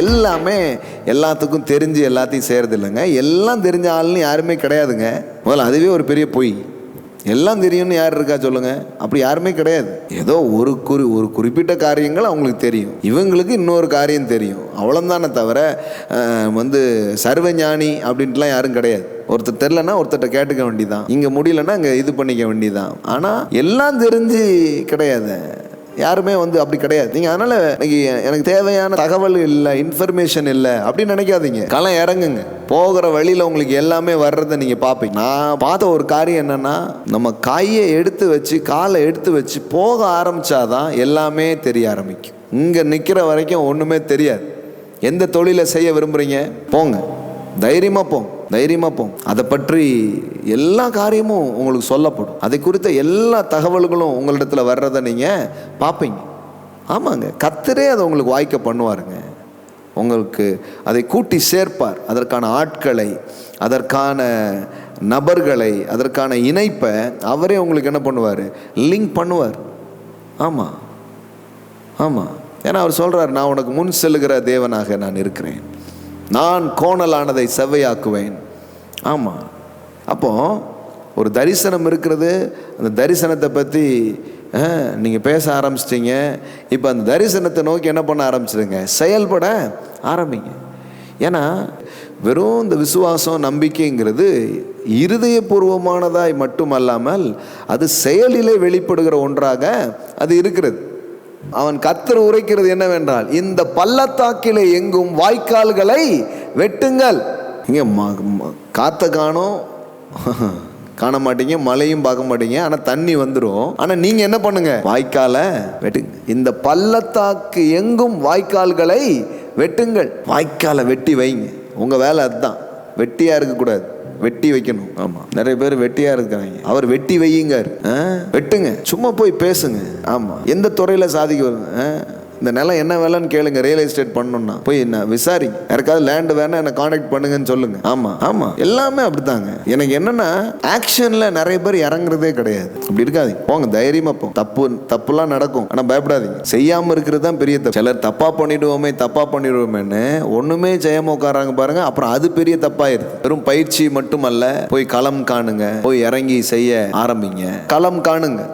எல்லாமே எல்லாத்துக்கும் தெரிஞ்சு எல்லாத்தையும் செய்கிறது இல்லைங்க. எல்லாம் தெரிஞ்ச ஆள்னு யாருமே கிடையாதுங்க. முதல்ல அதுவே ஒரு பெரிய பொய். எல்லாம் தெரியும்னு யார் இருக்கா சொல்லுங்க? அப்படி யாருமே கிடையாது. ஏதோ ஒரு குறிப்பிட்ட காரியங்கள் அவங்களுக்கு தெரியும், இவங்களுக்கு இன்னொரு காரியம் தெரியும், அவ்வளோதானே தவிர சர்வஞானி அப்படின்ட்டுலாம் யாரும் கிடையாது. ஒருத்தர் தெரிலன்னா ஒருத்தர்கிட்ட கேட்டுக்க வேண்டியதான், இங்கே முடியலன்னா அங்கே இது பண்ணிக்க வேண்டியதான். ஆனால் எல்லாம் தெரிஞ்சு கிடையாது, யாருமே அப்படி கிடையாது. நீங்கள் அதனால் இன்னைக்கு எனக்கு தேவையான தகவல் இல்லை, இன்ஃபர்மேஷன் இல்லை அப்படின்னு நினைக்காதீங்க. களம் இறங்குங்க, போகிற வழியில் உங்களுக்கு எல்லாமே வர்றதை நீங்கள் பார்ப்பீங்க. நான் பார்த்த ஒரு காரியம் என்னென்னா, நம்ம கையை எடுத்து வச்சு காலை எடுத்து வச்சு போக ஆரம்பித்தாதான் எல்லாமே தெரிய ஆரம்பிக்கும். இங்கே நிற்கிற வரைக்கும் ஒன்றுமே தெரியாது. எந்த தொழிலை செய்ய விரும்புகிறீங்க, போங்க, தைரியமாக போங்க, தைரியமாக போங்க. அதை பற்றி எல்லா காரியமும் உங்களுக்கு சொல்லப்படும். அதை குறித்த எல்லா தகவல்களும் உங்களிடத்தில் வர்றதை நீங்கள் பார்ப்பீங்க. ஆமாங்க, கர்த்தரே அதை உங்களுக்கு வாய்க்க பண்ணுவாருங்க. உங்களுக்கு அதை கூட்டி சேர்ப்பார். அதற்கான ஆட்களை, அதற்கான நபர்களை, அதற்கான இணைப்பை அவரே உங்களுக்கு என்ன பண்ணுவார், லிங்க் பண்ணுவார். ஆமாம் ஆமாம், ஏன்னா அவர் சொல்கிறார், நான் உனக்கு முன் செல்லுகிற தேவனாக நான் இருக்கிறேன், நான் கோணலானதை செவ்வையாக்குவேன். ஆமாம், அப்போ ஒரு தரிசனம் இருக்கிறது. அந்த தரிசனத்தை பற்றி நீங்கள் பேச ஆரம்பிச்சிட்டிங்க. இப்போ அந்த தரிசனத்தை நோக்கி என்ன பண்ண ஆரம்பிச்சிடுங்க, செயல்பட ஆரம்பிங்க. ஏன்னா வெறும் இந்த விசுவாசம் நம்பிக்கைங்கிறது இருதயபூர்வமானதாய் மட்டுமல்லாமல் அது செயலிலே வெளிப்படுகிற ஒன்றாக அது இருக்கிறது. அவன் கர்த்தர் உரைக்கிறது என்னவென்றால், இந்த பள்ளத்தாக்கிலே எங்கும் வாய்க்கால்களை வெட்டுங்கள். இங்கே காத்த காண மாட்டீங்க, மழையும் பார்க்க மாட்டீங்க, ஆனால் தண்ணி வந்துடும். ஆனால் நீங்கள் என்ன பண்ணுங்க, வாய்க்காலை வெட்டுங்க. இந்த பள்ளத்தாக்கு எங்கும் வாய்க்கால்களை வெட்டுங்கள். வாய்க்காலை வெட்டி வைங்க. உங்கள் வேலை அதுதான். வெட்டியாக இருக்கக்கூடாது, வெட்டி வைக்கணும். ஆமாம், நிறைய பேர் வெட்டியாக இருக்கிறாங்க. அவர் வெட்டி வையுங்க, வெட்டுங்க, சும்மா போய் பேசுங்க. ஆமாம், எந்த துறையில் சாதிக்க இந்த நிலம் என்ன வேலைன்னு கேளுங்க. ரியல் எஸ்டேட் பண்ணணும்னா போய் என்ன விசாரிங்க. யாருக்காவது லேண்டு வேணா என்னை கான்டாக்ட் பண்ணுங்கன்னு சொல்லுங்க. ஆமாம் ஆமாம், எல்லாமே அப்படித்தாங்க. எனக்கு என்னன்னா, ஆக்ஷனில் நிறைய பேர் இறங்குறதே கிடையாது. அப்படி இருக்காதீங்க, போங்க, தைரியமா போங்க. தப்புலாம் நடக்கும், ஆனால் பயப்படாதீங்க. செய்யாமல் இருக்கிறது தான் பெரிய தப்பு. சிலர் தப்பா பண்ணிடுவோமேன்னு ஒண்ணுமே செய்யாம உட்காராங்க பாருங்க, அப்புறம் அது பெரிய தப்பாயிருது. வெறும் பயிற்சி மட்டுமல்ல, போய் களம் காணுங்க, போய் இறங்கி செய்ய ஆரம்பிங்க, களம் காணுங்க.